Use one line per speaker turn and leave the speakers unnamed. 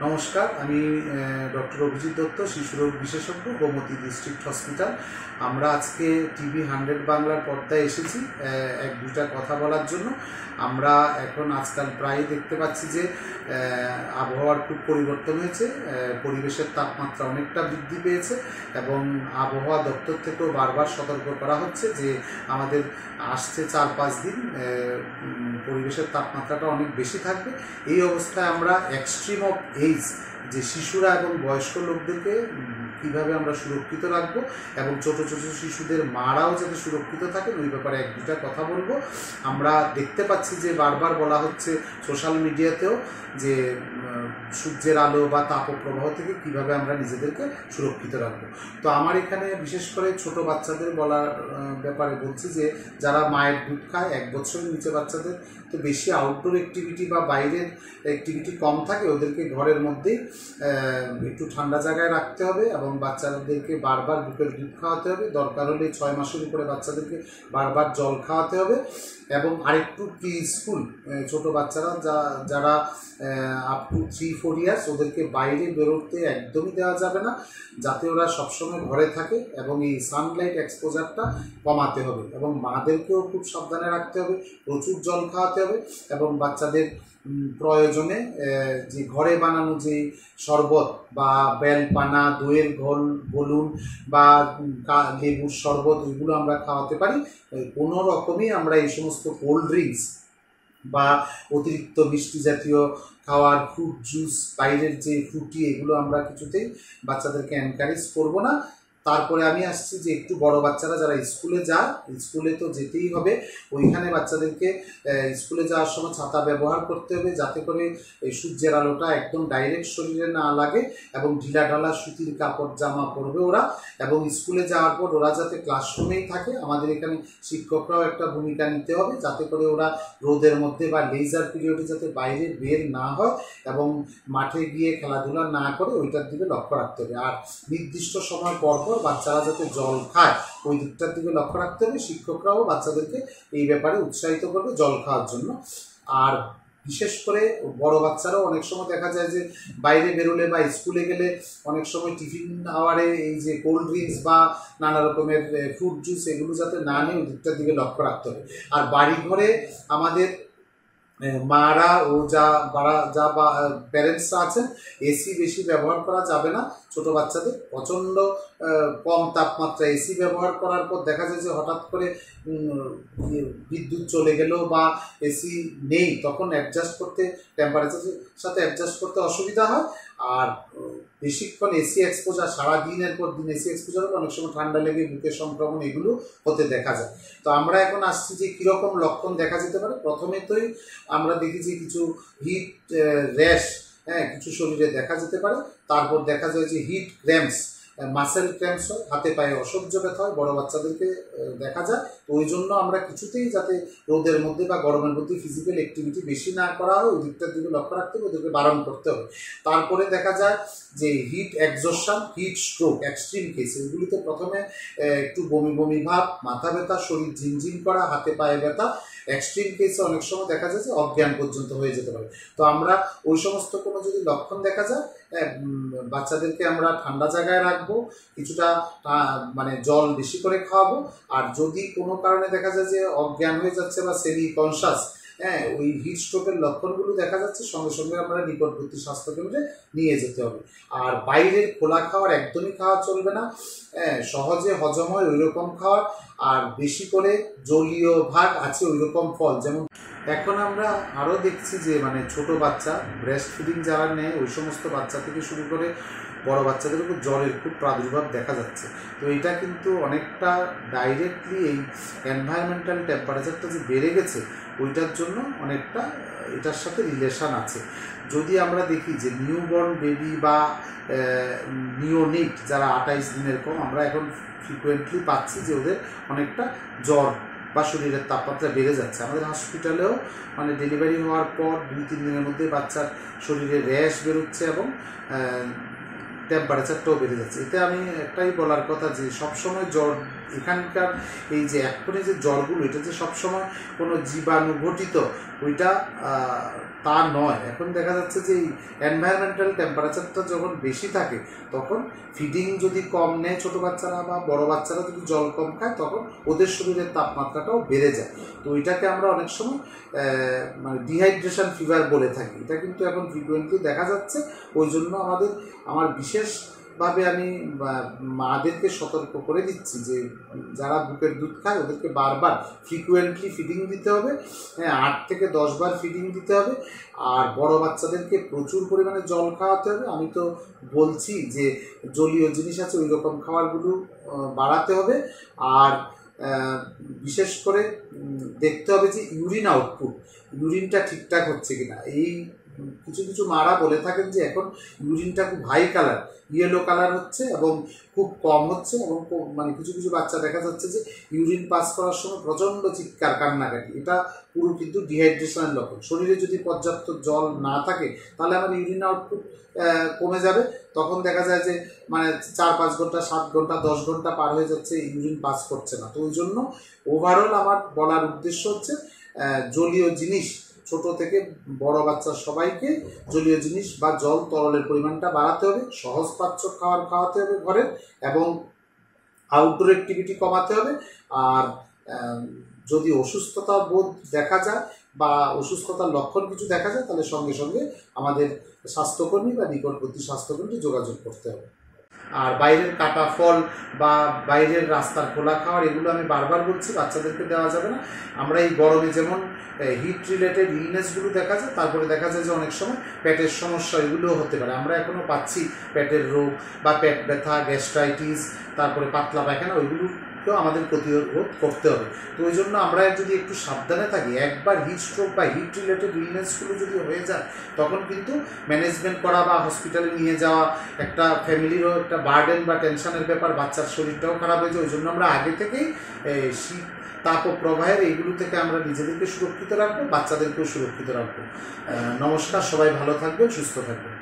নমস্কার, আমি ডক্টর অভিজিৎ দত্ত, শিশুরোগ বিশেষজ্ঞ, গোমতী ডিস্ট্রিক্ট হসপিটাল। আমরা আজকে টিভি 100 বাংলার পর্দায় এসেছি এক দুটা কথা বলার জন্য। আমরা এখন আজকাল প্রায় দেখতে পাচ্ছি যে আবহাওয়ার খুব পরিবর্তন হয়েছে, পরিবেশের তাপমাত্রা অনেকটা বৃদ্ধি পেয়েছে এবং আবহাওয়া দপ্তর থেকেও বারবার সতর্ক করা হচ্ছে যে আমাদের আসছে 4-5 দিন পরিবেশের তাপমাত্রাটা অনেক বেশি থাকবে। এই অবস্থায় আমরা এক্সট্রিম অফ এইজ যে শিশুরা এবং বয়স্ক লোকদেরকে কীভাবে আমরা সুরক্ষিত রাখবো এবং ছোটো ছোটো শিশুদের মারাও যাতে সুরক্ষিত থাকেন ওই ব্যাপারে এক দুটা কথা বলবো। আমরা দেখতে পাচ্ছি যে বারবার বলা হচ্ছে সোশ্যাল মিডিয়াতেও যে সূর্যের আলো বা তাপপ্রবাহ থেকে কিভাবে আমরা নিজেদেরকে সুরক্ষিত রাখবো। তো আমার এখানে বিশেষ করে ছোট বাচ্চাদের বলার ব্যাপারে বলছি যে যারা মায়ের দুধ খায় 1 বছরের নিচে বাচ্চাদের তো বেশি আউটডোর অ্যাক্টিভিটি বা বাইরের অ্যাক্টিভিটি কম থাকে, ওদেরকে ঘরের মধ্যেই একটু ঠান্ডা জায়গায় রাখতে হবে এবং বাচ্চাদেরকে বারবার বুকের দুধ খাওয়াতে হবে। দরকার হলে 6 মাসের উপরে বাচ্চাদেরকে বারবার জল খাওয়াতে হবে এবং আরেকটু প্রি স্কুল ছোটো বাচ্চারা যারা আপ টু 3-4 ইয়ার্স ওদেরকে বাইরে বেরোতে একদমই দেওয়া যাবে না, যাতে ওরা সবসময় ঘরে থাকে এবং এই সানলাইট এক্সপোজারটা কমাতে হবে এবং মাদেরকেও খুব সাবধানে রাখতে হবে, প্রচুর জল খাওয়াতে হবে এবং বাচ্চাদের প্রয়োজনে যে ঘরে বানানো যে শরবত বা বেলপানা, দইয়ের ঘোল বলুন বা লেবুর শরবত এগুলো আমরা খাওয়াতে পারি। কোনো রকমই আমরা এই সমস্ত কোল্ড ড্রিঙ্কস বা অতিরিক্ত মিষ্টি জাতীয় খাওয়ার, ফ্রুট জুস, বাইরের যে ফ্রুটি এগুলো আমরা কিছুতেই বাচ্চাদেরকে এনকারেজ করব না। তারপরে আমি আসছি যে একটু বড় বাচ্চারা যারা স্কুলে যায়, স্কুলে তো যেতেই হবে, ওইখানে বাচ্চাদেরকে স্কুলে যাওয়ার সময় ছাতা ব্যবহার করতে হবে যাতে করে এই সূর্যের আলোটা একদম ডাইরেক্ট শরীরে না লাগে এবং ঢিলা ঢালা সুতির কাপড় জামা পরবে ওরা। এবং স্কুলে যাওয়ার পর ওরা যাতে ক্লাসরুমেই থাকে, আমাদের এখানে শিক্ষকরাও একটা ভূমিকা নিতে হবে যাতে করে ওরা রোদের মধ্যে বা লেজার পিরিয়ডে যাতে বাইরে বের না হয় এবং মাঠে গিয়ে খেলাধুলা না করে ওইটার দিকে লক্ষ্য রাখতে হবে। আর নির্দিষ্ট সময় পর বাচ্চারা যাতে জল খায় ওই দিকটার দিকে লক্ষ্য রাখতে হবে। শিক্ষকরাও বাচ্চাদেরকে এই ব্যাপারে উৎসাহিত করবে জল খাওয়ার জন্য। আর বিশেষ করে বড় বাচ্চারাও অনেক সময় দেখা যায় যে বাইরে বেরোলে বা স্কুলে গেলে অনেক সময় টিফিন আওয়ারে এই যে কোল্ড ড্রিঙ্কস বা নানা রকমের ফ্রুট জুস এগুলো যাতে না নেয় ওই দিকটার দিকে লক্ষ্য রাখতে হবে। আর বাড়ি ঘরে আমাদের মারা ও যা প্যারেন্টসরা আছেন এসি বেশি ব্যবহার করা যাবে না ছোটো বাচ্চাদের। প্রচণ্ড কম তাপমাত্রা এসি ব্যবহার করার পর দেখা যায় যে হঠাৎ করে বিদ্যুৎ চলে গেল বা এসি নেই, তখন অ্যাডজাস্ট করতে টেম্পারেচারের সাথে অ্যাডজাস্ট করতে অসুবিধা হয়। আর বেশিক্ষণ এসি এক্সপোজার, সারাদিনের পর দিন এসি এক্সপোজার হলে অনেক সময় ঠান্ডা লেগে বুকের সংক্রমণ এগুলো হতে দেখা যায়। তো আমরা এখন আসছি যে কীরকম লক্ষণ দেখা যেতে পারে। প্রথমেই আমরা দেখি যে কিছু হিট র্যাশ কিছু শরীরে দেখা যেতে পারে। তারপর দেখা যায় যে হিট ক্র্যাম্পস, মাসেল ক্র্যাম্পস হয়, হাতে পায়ে অসহ্য ব্যথা হয়, বড়ো বাচ্চাদেরকে দেখা যায়। তো ওই জন্য আমরা কিছুতেই যাতে রোদের মধ্যে বা গরমের মধ্যে ফিজিক্যাল অ্যাক্টিভিটি বেশি না করা হয় ওই দিকটার দিকে লক্ষ্য রাখতে হবে, ওদেরকে বারণ করতে হবে। তারপরে দেখা যায় যে heat exhaustion, heat stroke extreme case, এগুলিতে প্রথমে একটু বমি বমি ভাব, মাথা ব্যথা, শরীর ঝিনঝিন করা, হাতে পায়ে ব্যথা, এক্সট্রিম কেসে অনেক সময় দেখা যায় যে অজ্ঞান পর্যন্ত হয়ে যেতে পারে। তো আমরা ওই সমস্ত কোনো যদি লক্ষণ দেখা যায় বাচ্চাদেরকে আমরা ঠান্ডা জায়গায় রাখবো, কিছুটা মানে জল বেশি করে খাওয়াবো। আর যদি কোনো কারণে দেখা যায় যে অজ্ঞান হয়ে যাচ্ছে বা সেমি কনসাস ওই হিট স্ট্রোকের লক্ষণগুলো দেখা যাচ্ছে, সঙ্গে সঙ্গে আমরা নিকটবর্তী স্বাস্থ্যকেন্দ্রে নিয়ে যেতে হবে। আর বাইরের খোলা খাবার একদমই খাওয়া চলবে না, সহজে হজম হয় ওই রকম খাবার, আর বেশি করে জলীয় ভাগ আছে ওই রকম ফল। যেমন এখন আমরা আরও দেখছি যে মানে ছোট বাচ্চা ব্রেস্ট ফিডিং যারা নেয় ওই সমস্ত বাচ্চা থেকে শুরু করে বড় বাচ্চাদের উপর জ্বরের খুব প্রাদুর্ভাব দেখা যাচ্ছে। তো এটা কিন্তু অনেকটা ডাইরেক্টলি এই এনভায়রনমেন্টাল টেম্পারেচারটা যে বেড়ে গেছে ওইটার জন্য অনেকটা এটার সাথে রিলেশান আছে। যদি আমরা দেখি যে নিউবর্ন বেবি বা নিওনেট যারা 28 দিনের কম, আমরা এখন ফ্রিকুয়েন্টলি পাচ্ছি যে ওদের অনেকটা জ্বর বা শরীরের তাপমাত্রা বেড়ে যাচ্ছে। আমাদের হসপিটালেও মানে ডেলিভারি হওয়ার পর 2-3 দিনের মধ্যে বাচ্চার শরীরে র্যাশ বেরোচ্ছে এবং টেম্পারেচারটাও বেড়ে যাচ্ছে। এতে আমি একটাই বলার কথা যে সবসময় জ্বর, এখানকার এই যে এখনই যে জ্বরগুলো এটা যে সবসময় কোনো জীবাণু ঘটিত ওইটা তা নয়। এখন দেখা যাচ্ছে যে এই এনভায়রনমেন্টাল টেম্পারেচারটা যখন বেশি থাকে তখন ফিডিং যদি কম নেয় ছোটো বাচ্চারা বা বড় বাচ্চারা যদি জল কম খায় তখন ওদের শরীরের তাপমাত্রাটাও বেড়ে যায়। তো এটাকে আমরা অনেক সময় মানে ডিহাইড্রেশন ফিভার বলে থাকি। এটা কিন্তু এখন ফ্রিকুয়েন্টলি দেখা যাচ্ছে। ওই জন্য আমার বিশেষভাবে আমি মাদেরকে সতর্ক করে দিচ্ছি যে যারা বুকের দুধ খায় ওদেরকে বারবার ফ্রিকুয়েন্টলি ফিডিং দিতে হবে। 8 থেকে 10 বার ফিডিং দিতে হবে। আর বড় বাচ্চাদেরকে প্রচুর পরিমাণে জল খাওয়াতে হবে। আমি তো বলছি যে জলীয় জিনিস আছে ওই রকম খাবারগুলো বাড়াতে হবে। আর বিশেষ করে দেখতে হবে যে ইউরিন আউটপুট, ইউরিনটা ঠিকঠাক হচ্ছে কিনা। এই কিছু কিছু মারা বলে থাকেন যে এখন ইউরিনটা খুব হাই কালার, ইয়েলো কালার হচ্ছে এবং খুব কম হচ্ছে, এবং মানে কিছু কিছু বাচ্চা দেখা যাচ্ছে যে ইউরিন পাস করার সময় প্রচণ্ড চিৎকার কান্নাকাটি। এটা পুরো কিন্তু ডিহাইড্রেশনের লক্ষণ। শরীরে যদি পর্যাপ্ত জল না থাকে তাহলে আমার ইউরিন আউটপুট কমে যাবে। তখন দেখা যায় যে মানে 4-5 ঘন্টা, 7 ঘন্টা, 10 ঘন্টা পার হয়ে যাচ্ছে, ইউরিন পাস করছে না। তো ওই জন্য ওভারঅল আমার বলার উদ্দেশ্য হচ্ছে জলীয় জিনিস ছোট থেকে বড় বাচ্চা সবাইকে জলীয় জিনিস বা জল তরলের পরিমাণটা বাড়াতে হবে, সহজপাচ্য খাবার খাওয়াতে হবে ঘরের, এবং আউটডোর অ্যাক্টিভিটি কমাতে হবে। আর যদি অসুস্থতা বোধ দেখা যায় বা অসুস্থতার লক্ষণ কিছু দেখা যায় তাহলে সঙ্গে সঙ্গে আমাদের স্বাস্থ্যকর্মী বা নিকটবর্তী স্বাস্থ্যকর্মী যোগাযোগ করতে হবে। আর বাইরের কাটা ফল বা বাইরের রাস্তার খোলা খাবার এগুলো আমি বারবার বলছি বাচ্চাদেরকে দেওয়া যাবে না। আমরা এই গরমে যেমন হিট রিলেটেড ইলনেসগুলো দেখা যায়, তারপরে দেখা যায় যে অনেক সময় পেটের সমস্যা এগুলোও হতে পারে। আমরা এখনও পাচ্ছি পেটের রোগ বা পেট ব্যথা, গ্যাস্ট্রাইটিস, তারপরে পাতলা পায়খানা, ওইগুলোকেও আমাদের প্রতিরোধ করতে হবে। তো ওই জন্য আমরা যদি একটু সাবধানে থাকি, একবার হিট স্ট্রোক বা হিট রিলেটেড ইলনেসগুলো যদি হয়ে যায় তখন কিন্তু ম্যানেজমেন্ট করা বা হসপিটালে নিয়ে যাওয়া একটা ফ্যামিলিরও একটা বার্ডেন বা টেনশনের ব্যাপার, বাচ্চার শরীরটাও খারাপ হয়ে যায়। ওই জন্য আমরা আগে থেকেই শীত, তাপ ও প্রবাহের এইগুলো থেকে আমরা নিজেদেরকে সুরক্ষিত রাখবো, বাচ্চাদেরকেও সুরক্ষিত রাখবো। নমস্কার, সবাই ভালো থাকবেন, সুস্থ থাকবেন।